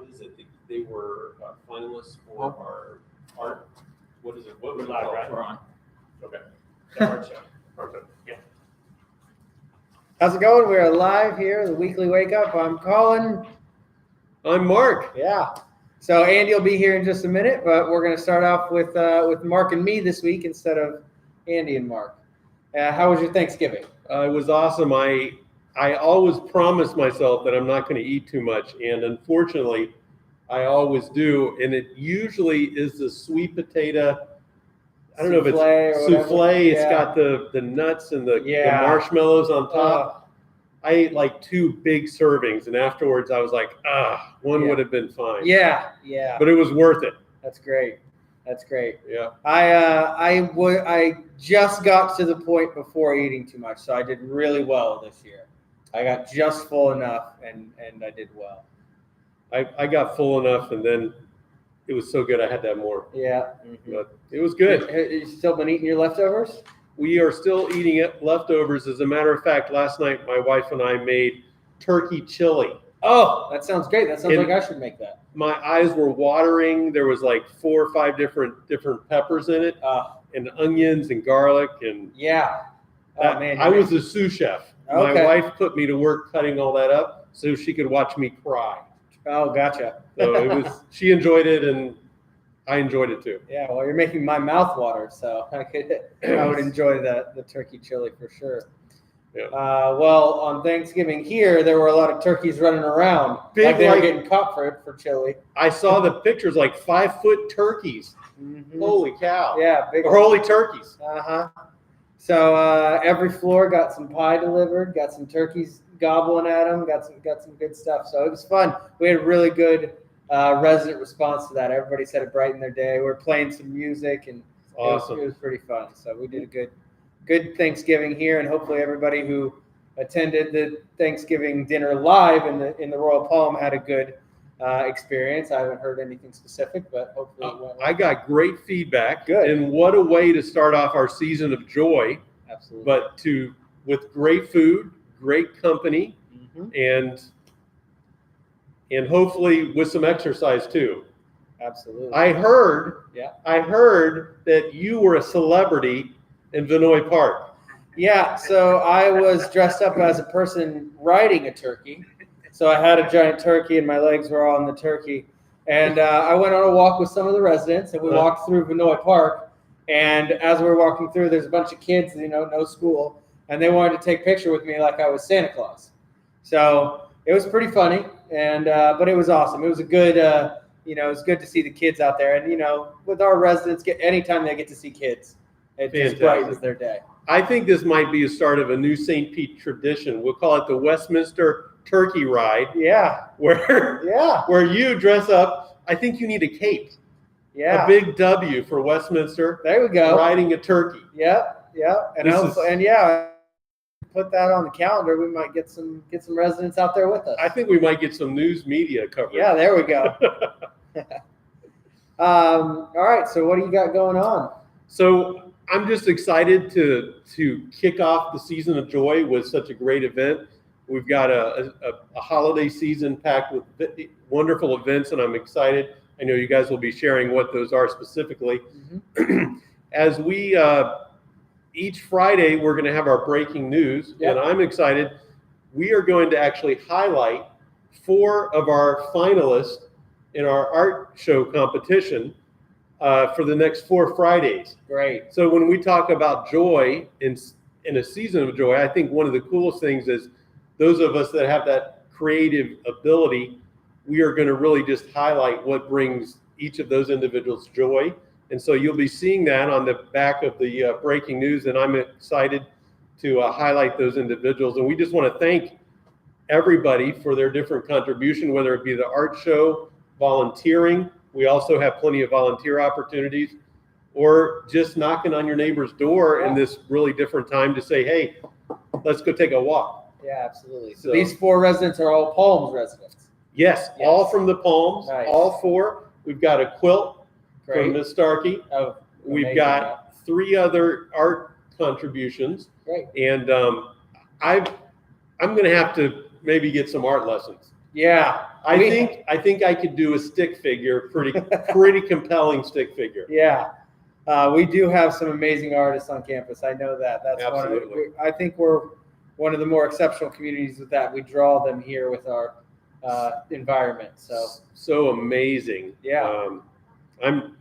what is it? They were finalists for our art. What is it? What was it called? Right? We're on. Okay. The art show. Perfect. Yeah. How's it going? We're live here, the weekly Wake Up. I'm Colin. I'm Mark. Yeah. So Andy will be here in just a minute, but we're going to start off with Mark and me this week instead of Andy and Mark. How was your Thanksgiving? It was awesome. I always promise myself that I'm not going to eat too much, and unfortunately, I always do. And it usually is the sweet potato. I don't know if it's souffle. Yeah. It's got the nuts and the marshmallows on top. I ate like 2 big servings, and afterwards I was like, one would have been fine. Yeah. But it was worth it. That's great. Yeah. I just got to the point before eating too much, so I did really well this year. I got just full enough, and I did well. I got full enough, and then it was so good I had to have more. Yeah. But it was good. Have you still been eating your leftovers? We are still eating leftovers. As a matter of fact, last night my wife and I made turkey chili. Oh, that sounds great. That sounds like I should make that. My eyes were watering. There was like 4 or 5 different peppers in it, and onions and garlic and yeah. Oh man, I was a sous chef. Okay. My wife put me to work cutting all that up so she could watch me cry. Oh, gotcha. So it was. She enjoyed it, and I enjoyed it too. Yeah, well, you're making my mouth water, so I would enjoy the turkey chili for sure. Yeah. Well, on Thanksgiving here, there were a lot of turkeys running around. Like they were getting caught for chili. I saw the pictures, like 5-foot turkeys. Mm-hmm. Holy cow! Yeah, big. Or holy turkeys. So every floor got some pie delivered. Got some turkeys gobbling at them. Got some good stuff. So it was fun. We had a really good resident response to that. Everybody said it brightened their day. We were playing some music, and awesome. It was pretty fun. So we did a good Thanksgiving here, and hopefully everybody who attended the Thanksgiving dinner live in the Royal Palm had a good experience. I haven't heard anything specific, but hopefully it went well. I got great feedback. Good. And what a way to start off our season of joy. Absolutely. But with great food, great company, and hopefully with some exercise too. Absolutely. I heard that you were a celebrity in Vinoy Park. Yeah, so I was dressed up as a person riding a turkey. So I had a giant turkey, and my legs were all on the turkey. And I went on a walk with some of the residents, and we walked through Vinoy Park. And as we were walking through, there's a bunch of kids, no school, and they wanted to take a picture with me like I was Santa Claus. So it was pretty funny, and but it was awesome. It was a good, it was good to see the kids out there. And with our residents, anytime they get to see kids, it just brightens their day. I think this might be a start of a new St. Pete tradition. We'll call it the Westminster Turkey Ride. Yeah. Where you dress up. I think you need a cape. Yeah. A big W for Westminster. There we go. Riding a turkey. Yeah. And put that on the calendar. We might get some residents out there with us. I think we might get some news media coverage. Yeah, there we go. All right. So what do you got going on? So I'm just excited to kick off the season of joy with such a great event. We've got a holiday season packed with wonderful events, and I'm excited. I know you guys will be sharing what those are specifically. As we each Friday, we're going to have our breaking news, and I'm excited. We are going to actually highlight 4 of our finalists in our art show competition for the next 4 Fridays. Great. So when we talk about joy in a season of joy, I think one of the coolest things is those of us that have that creative ability, we are going to really just highlight what brings each of those individuals joy. And so you'll be seeing that on the back of the breaking news, and I'm excited to highlight those individuals. And we just want to thank everybody for their different contribution, whether it be the art show, volunteering. We also have plenty of volunteer opportunities, or just knocking on your neighbor's door in this really different time to say, hey, let's go take a walk. Yeah, absolutely. So these 4 residents are all Palms residents. Yes, all from the Palms, nice. All 4. We've got a quilt from Miss Starkey. Oh, we've got 3 other art contributions. Great. And I'm going to have to maybe get some art lessons. Yeah. I think I could do a stick figure, pretty compelling stick figure. Yeah. We do have some amazing artists on campus. I know that. That's Absolutely. I think we're one of the more exceptional communities with that. We draw them here with our environment. So amazing. Yeah. I'm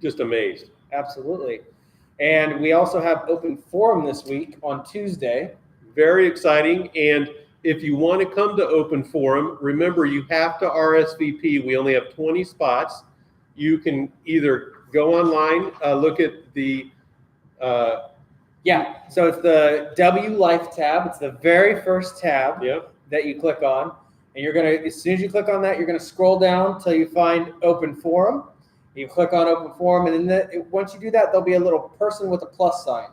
just amazed. Absolutely. And we also have open forum this week on Tuesday. Very exciting. And if you want to come to open forum, remember you have to RSVP. We only have 20 spots. You can either go online, look at the So it's the W Life tab. It's the very first tab that you click on. And you're going to, as soon as you click on that, you're going to scroll down until you find open forum. You click on open forum, and then once you do that, there'll be a little person with a plus sign.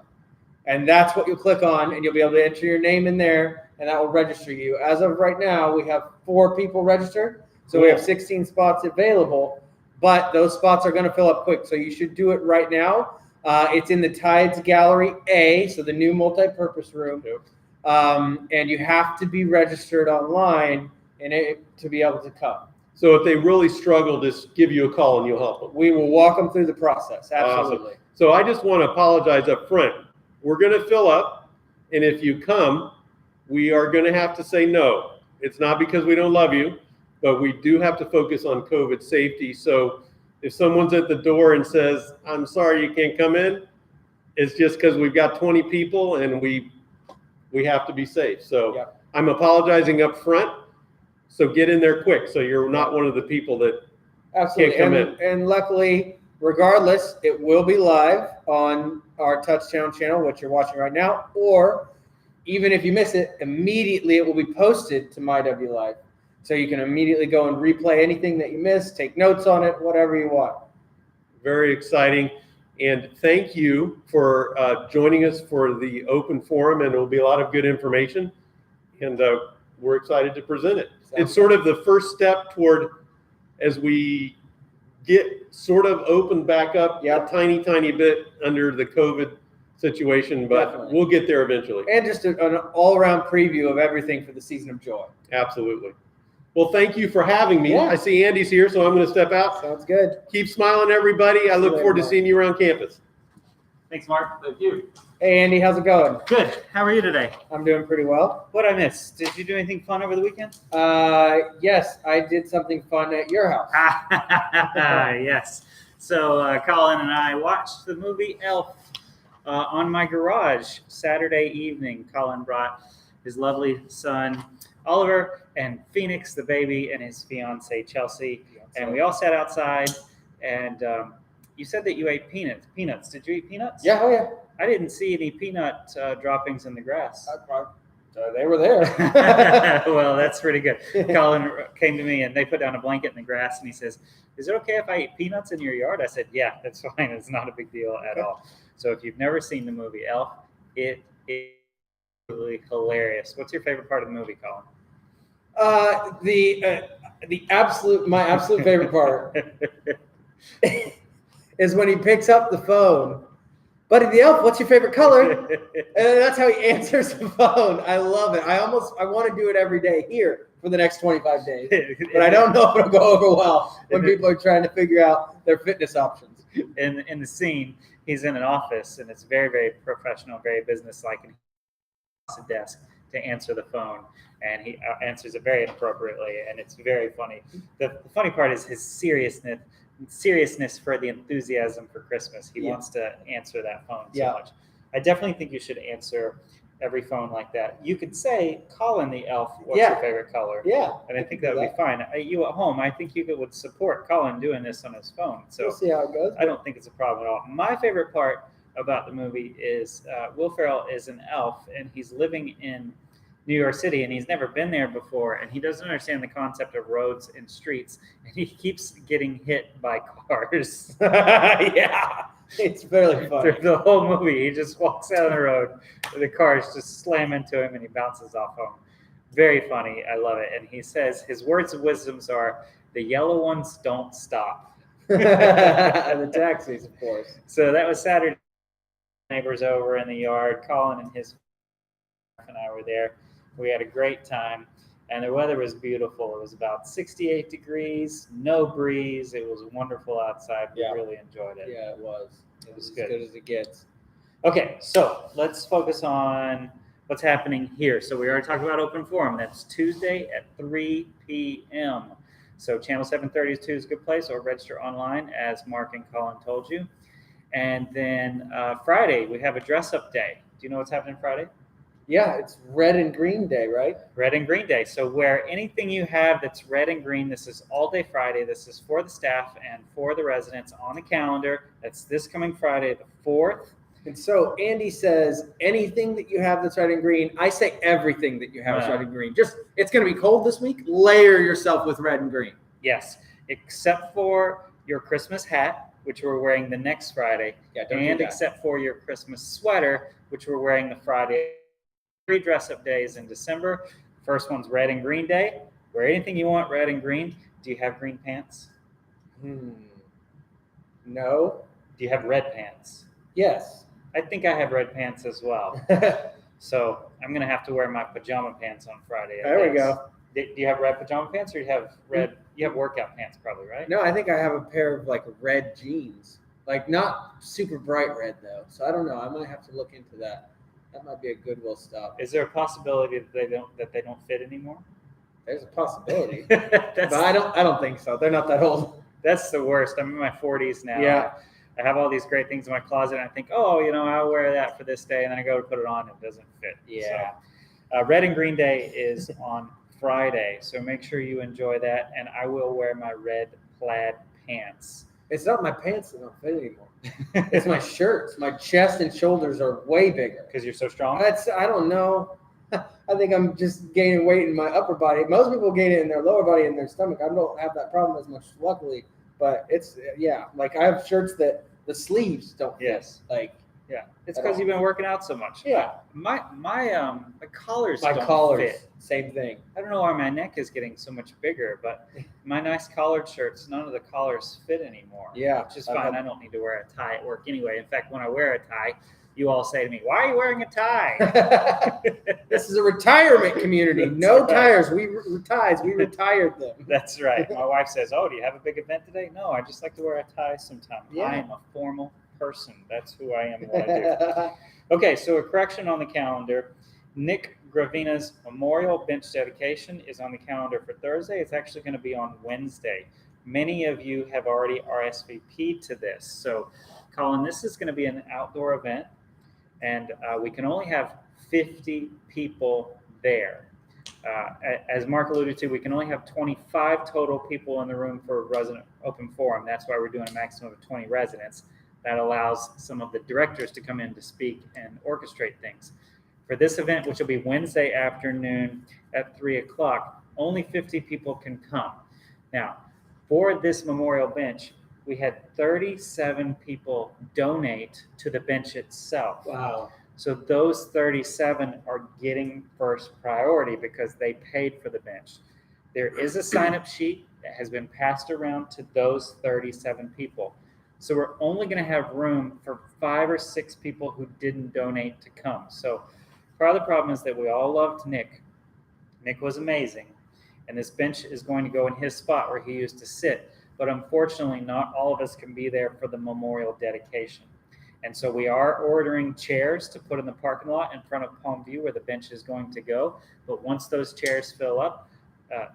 And that's what you'll click on, and you'll be able to enter your name in there, and that will register you. As of right now, we have 4 people registered, so we have 16 spots available, but those spots are going to fill up quick, so you should do it right now. It's in the Tides Gallery A, so the new multi-purpose room, and you have to be registered online to be able to come. So if they really struggle, just give you a call and you'll help them. We will walk them through the process. Absolutely. Awesome. So I just want to apologize up front. We're going to fill up, and if you come, we are going to have to say no. It's not because we don't love you, but we do have to focus on COVID safety. So if someone's at the door and says, I'm sorry you can't come in, it's just because we've got 20 people and we have to be safe. So I'm apologizing up front. So get in there quick so you're not one of the people that can't come in. And luckily, regardless, it will be live on our Touchdown channel, which you're watching right now, or even if you miss it, immediately it will be posted to MyW Live. So you can immediately go and replay anything that you missed, take notes on it, whatever you want. Very exciting. And thank you for joining us for the open forum, and it will be a lot of good information. And we're excited to present it. It's sort of the first step toward, as we get sort of opened back up a tiny bit under the COVID situation, but we'll get there eventually. And just an all-around preview of everything for the Season of Joy. Absolutely. Well, thank you for having me. I see Andy's here, so I'm going to step out. Sounds good. Keep smiling, everybody. I look forward to seeing you around campus. Thanks, Mark. Thank you. Hey, Andy, how's it going? Good. How are you today? I'm doing pretty well. What I missed? Did you do anything fun over the weekend? Yes, I did something fun at your house. Yes. So Colin and I watched the movie Elf on my garage Saturday evening. Colin brought his lovely son, Oliver, and Phoenix, the baby, and his fiance, Chelsea. And we all sat outside, and you said that you ate peanuts. Did you eat peanuts? Yeah, oh yeah. I didn't see any peanut droppings in the grass. They were there. Well, that's pretty good. Colin came to me, and they put down a blanket in the grass, and he says, is it okay if I eat peanuts in your yard? I said, yeah, that's fine. It's not a big deal at all. So if you've never seen the movie Elf, it is really hilarious. What's your favorite part of the movie, Colin? My absolute favorite part is when he picks up the phone. Buddy the Elf, what's your favorite color? And that's how he answers the phone. I love it. I want to do it every day here for the next 25 days. But I don't know if it'll go over well when people are trying to figure out their fitness options. In the scene, he's in an office, and it's very, very professional, very businesslike, and he has a desk to answer the phone, and he answers it very appropriately, and it's very funny. The funny part is his seriousness for the enthusiasm for Christmas. He wants to answer that phone so much. I definitely think you should answer every phone like that. You could say, Colin the Elf, what's your favorite color? Yeah. And I think that would be fine. You at home, I think you would support Colin doing this on his phone. So we'll see how it goes. I don't think it's a problem at all. My favorite part about the movie is Will Ferrell is an elf, and he's living in New York City, and he's never been there before, and he doesn't understand the concept of roads and streets, and he keeps getting hit by cars. Yeah, it's fairly funny. Through the whole movie, he just walks down the road, and the cars just slam into him, and he bounces off him. Very funny. I love it. And he says his words of wisdoms are, the yellow ones don't stop. The taxis, of course. So that was Saturday. Neighbors over in the yard. Colin and his and I were there. We had a great time. and the weather was beautiful. It was about 68 degrees, no breeze. It was wonderful outside. We Yeah. really enjoyed it. Yeah, it was. It was as good. good as it gets. Okay, so let's focus on what's happening here. So we already talked about open forum. That's Tuesday at 3 p.m. So channel 732 is a good place, or register online, as Mark and Colin told you. And then Friday, we have a dress-up day. Do you know what's happening Friday? Yeah, it's red and green day, right? Red and green day. So wear anything you have that's red and green. This is all day Friday. This is for the staff and for the residents on the calendar. That's this coming Friday, the 4th. And so Andy says anything that you have that's red and green. I say everything that you have is red and green. Just, it's going to be cold this week. Layer yourself with red and green. Yes, except for your Christmas hat, which we're wearing the next Friday, Yeah, don't do and that. except for your Christmas sweater, which we're wearing the Friday. 3 dress-up days in December. First one's red and green day. Wear anything you want, red and green. Do you have green pants? No. Do you have red pants? Yes. I think I have red pants as well. So I'm gonna have to wear my pajama pants on Friday. I There we guess. go. Do you have red pajama pants, or you have red? You have workout pants, probably, right? No, I think I have a pair of like red jeans. Like not super bright red though. So I don't know. I might have to look into that. That might be a Goodwill stop. Is there a possibility that they don't fit anymore? There's a possibility. That's, But I don't think so. They're not that old. That's the worst. I'm in my 40s now. Yeah. I have all these great things in my closet, and I think, oh, I'll wear that for this day, and then I go to put it on, and it doesn't fit. Yeah. So, Red and Green Day is on Friday, so make sure you enjoy that, and I will wear my red plaid pants. It's not my pants that don't fit anymore. It's my shirts. My chest and shoulders are way bigger. Because you're so strong? I don't know. I think I'm just gaining weight in my upper body. Most people gain it in their lower body and their stomach. I don't have that problem as much, luckily. But it's, like I have shirts that the sleeves don't fit. Yes. Like, yeah. It's because you've been working out so much. Yeah. My collars my don't collars, fit. same thing. I don't know why my neck is getting so much bigger, but my nice collared shirts, none of the collars fit anymore. Yeah. Which is fine. I don't need to wear a tie at work anyway. In fact, when I wear a tie, you all say to me, "Why are you wearing a tie?" This is a retirement community. That's No right. tires. We retired them. That's right. My wife says, "Oh, do you have a big event today?" No, I just like to wear a tie sometimes. Yeah. I am a formal person. That's who I am and what I do. Okay, so a correction on the calendar. Nick Gravina's memorial bench dedication is on the calendar for Thursday. It's actually going to be on Wednesday. Many of you have already RSVP'd to this. So, Colin, this is going to be an outdoor event, and we can only have 50 people there. As Mark alluded to, we can only have 25 total people in the room for resident open forum. That's why we're doing a maximum of 20 residents. That allows some of the directors to come in to speak and orchestrate things. For this event, which will be Wednesday afternoon at 3 o'clock, only 50 people can come. Now, for this memorial bench, we had 37 people donate to the bench itself. Wow. So those 37 are getting first priority because they paid for the bench. There is a sign-up sheet that has been passed around to those 37 people. So we're only going to have room for 5 or 6 people who didn't donate to come. So part of the problem is that we all loved Nick. Nick was amazing. And this bench is going to go in his spot where he used to sit. But unfortunately, not all of us can be there for the memorial dedication. And so we are ordering chairs to put in the parking lot in front of Palm View where the bench is going to go. But once those chairs fill up,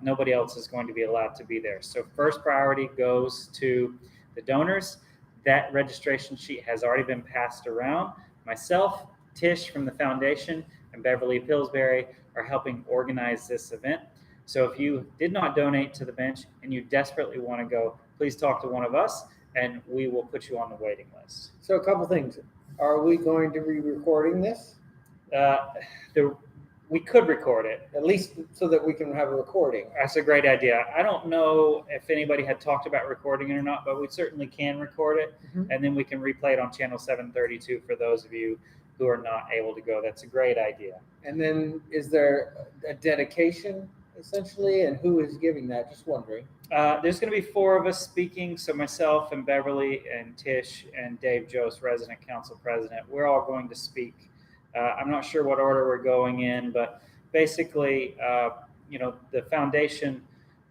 nobody else is going to be allowed to be there. So first priority goes to the donors. That registration sheet has already been passed around. Myself, Tish from the foundation, and Beverly Pillsbury are helping organize this event. So if you did not donate to the bench and you desperately want to go, please talk to one of us and we will put you on the waiting list. So a couple things. Are we going to be recording this? We could record it. At least so that we can have a recording. That's a great idea. I don't know if anybody had talked about recording it or not, but we certainly can record it. Mhm. And then we can replay it on channel 732 for those of you who are not able to go. That's a great idea. And then is there a dedication essentially? And who is giving that? Just wondering. There's going to be 4 of us speaking. So myself and Beverly and Tish and Dave Jost, resident council president, we're all going to speak. I'm not sure what order we're going in, but basically, the foundation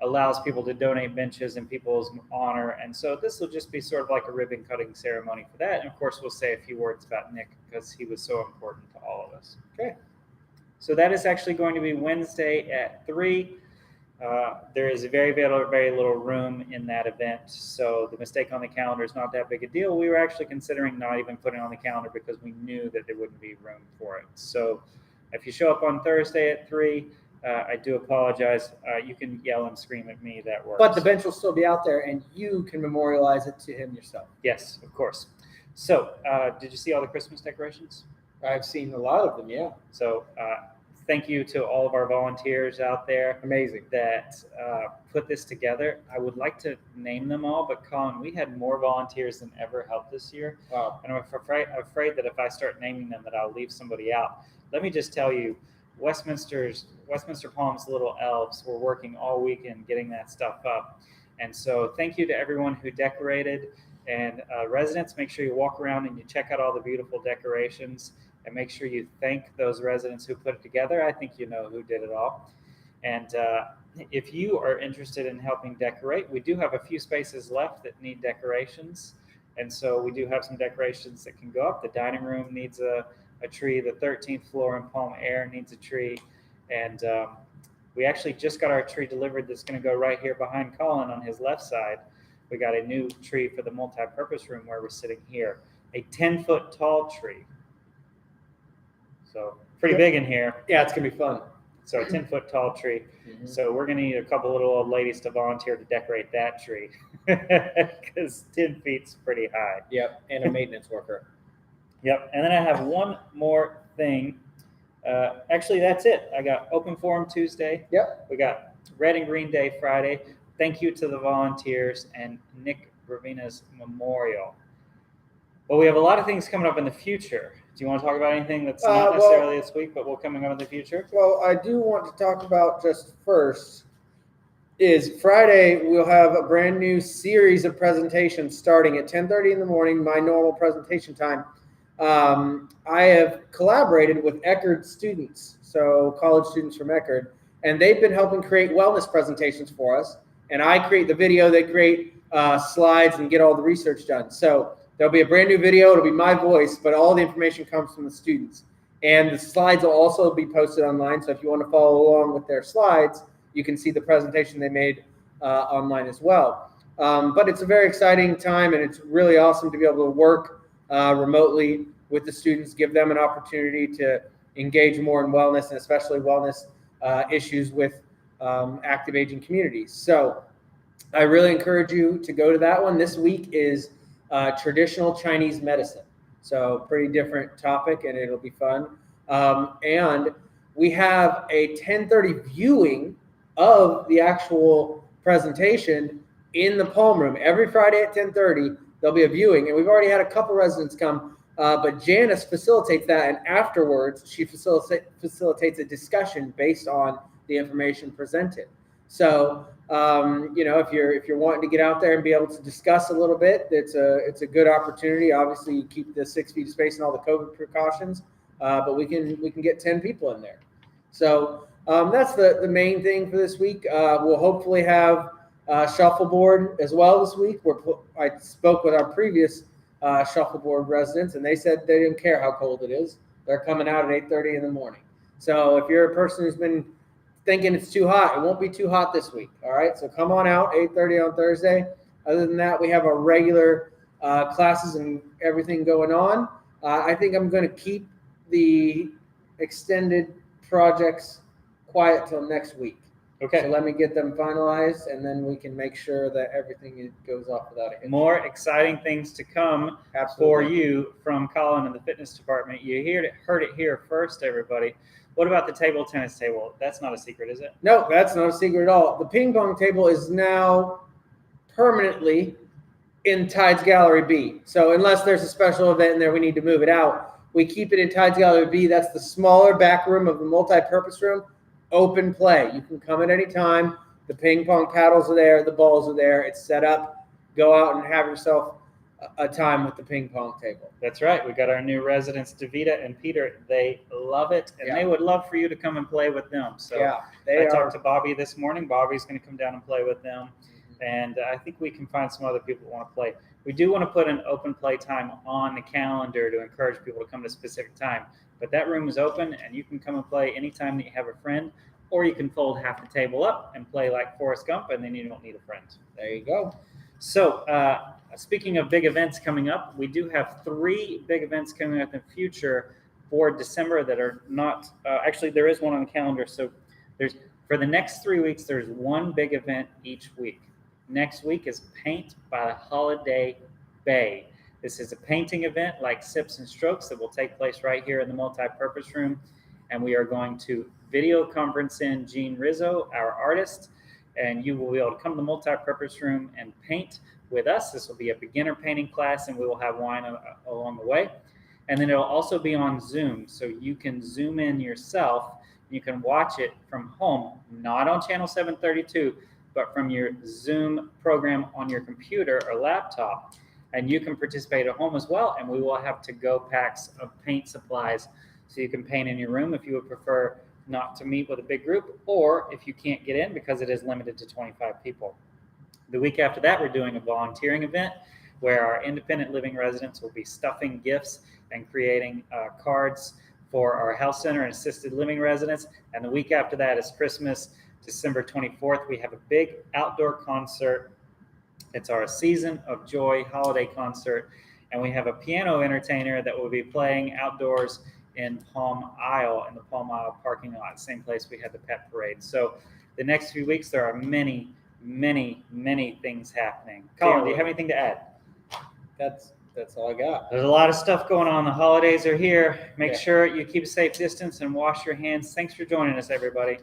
allows people to donate benches in people's honor. And so this will just be sort of like a ribbon cutting ceremony for that. And of course, we'll say a few words about Nick because he was so important to all of us. Okay. So that is actually going to be Wednesday at 3. There is very, very, very little room in that event. So the mistake on the calendar is not that big a deal. We were actually considering not even putting it on the calendar because we knew that there wouldn't be room for it. So if you show up on Thursday at 3, I do apologize. You can yell and scream at me. That works. But the bench will still be out there, and you can memorialize it to him yourself. Yes, of course. So did you see all the Christmas decorations? I've seen a lot of them, yeah. So thank you to all of our volunteers out there. Amazing. That put this together. I would like to name them all, but Colin, we had more volunteers than ever helped this year. Wow. And I'm afraid that if I start naming them that I'll leave somebody out. Let me just tell you, Westminster Palms Little Elves were working all weekend getting that stuff up. And so thank you to everyone who decorated. And residents, make sure you walk around and you check out all the beautiful decorations. And make sure you thank those residents who put it together. I think you know who did it all. And if you are interested in helping decorate, we do have a few spaces left that need decorations. And so we do have some decorations that can go up. The dining room needs a tree. The 13th floor in Palm Air needs a tree. And we actually just got our tree delivered that's going to go right here behind Colin on his left side. We got a new tree for the multi-purpose room where we're sitting here. A 10-foot tall tree. So pretty big in here. Yeah, it's going to be fun. So a 10-foot tall tree. Mm-hmm. So we're going to need a couple little old ladies to volunteer to decorate that tree because 10 feet's pretty high. Yep, and a maintenance worker. Yep. And then I have one more thing. Actually, that's it. I got open forum Tuesday. Yep. We got Red and Green Day Friday. Thank you to the volunteers and Nick Bravina's memorial. But we have a lot of things coming up in the future. Do you want to talk about anything that's not necessarily this week, but will coming up in the future? Well, I do want to talk about just first is Friday we'll have a brand new series of presentations starting at 10:30 in the morning, my normal presentation time. I have collaborated with Eckerd students, so college students from Eckerd, and they've been helping create wellness presentations for us. And I create the video, they create slides and get all the research done. So there'll be a brand new video. It'll be my voice, but all the information comes from the students. And the slides will also be posted online. So if you want to follow along with their slides, you can see the presentation they made online as well. But it's a very exciting time, and it's really awesome to be able to work remotely with the students, give them an opportunity to engage more in wellness, and especially wellness issues with active aging communities. So I really encourage you to go to that one. This week is traditional Chinese medicine. So pretty different topic, and it'll be fun. And we have a 10:30 viewing of the actual presentation in the Palm Room. Every Friday at 10:30, there'll be a viewing. And we've already had a couple residents come, but Janice facilitates that. And afterwards, she facilitates a discussion based on the information presented. So, if you're wanting to get out there and be able to discuss a little bit, it's a good opportunity. Obviously, you keep the 6 feet of space and all the COVID precautions, but we can get 10 people in there. So that's the main thing for this week. We'll hopefully have shuffleboard as well this week. I spoke with our previous shuffleboard residents, and they said they didn't care how cold it is. They're coming out at 8:30 in the morning. So if you're a person who's been thinking it's too hot, it won't be too hot this week. All right, so come on out 8:30 on Thursday. Other than that, we have our regular classes and everything going on. I think I'm going to keep the extended projects quiet till next week. Okay. So let me get them finalized, and then we can make sure that everything goes off without a hitch. More exciting things to come for you from Colin and the fitness department. You heard it here first, everybody. What about the tennis table? That's not a secret, is it? No, that's not a secret at all. The ping pong table is now permanently in Tides Gallery B. So unless there's a special event in there, we need to move it out. We keep it in Tides Gallery B. That's the smaller back room of the multi-purpose room. Open play. You can come at any time. The ping pong paddles are there. The balls are there. It's set up. Go out and have yourself a time with the ping pong table. That's right. We got our new residents, Davida and Peter. They love it, and they would love for you to come and play with them. So I talked to Bobby this morning. Bobby's going to come down and play with them, and I think we can find some other people that want to play. We do want to put an open play time on the calendar to encourage people to come to a specific time, but that room is open, and you can come and play anytime that you have a friend, or you can fold half the table up and play like Forrest Gump, and then you don't need a friend. There you go. So speaking of big events coming up, we do have 3 big events coming up in the future for December that are not actually, there is one on the calendar. So there's, for the next 3 weeks, there's one big event each week. Next week is Paint by the Holiday Bay. This is a painting event like Sips and Strokes that will take place right here in the multi-purpose room. And we are going to video conference in Gene Rizzo, our artist, and you will be able to come to the multi-purpose room and paint with us. This will be a beginner painting class, and we will have wine along the way. And then it'll also be on Zoom, so you can Zoom in yourself. You can watch it from home, not on channel 732, but from your Zoom program on your computer or laptop. And you can participate at home as well, and we will have to-go packs of paint supplies so you can paint in your room if you would prefer not to meet with a big group, or if you can't get in because it is limited to 25 people. The week after that, we're doing a volunteering event where our independent living residents will be stuffing gifts and creating cards for our health center and assisted living residents. And the week after that is Christmas, December 24th. We have a big outdoor concert. It's our Season of Joy holiday concert. And we have a piano entertainer that will be playing outdoors in Palm Isle, in the Palm Isle parking lot, same place we had the pet parade. So the next few weeks, there are many, many, many things happening. Colin, do you have anything to add? That's all I got. There's a lot of stuff going on. The holidays are here. Make sure you keep a safe distance and wash your hands. Thanks for joining us, everybody.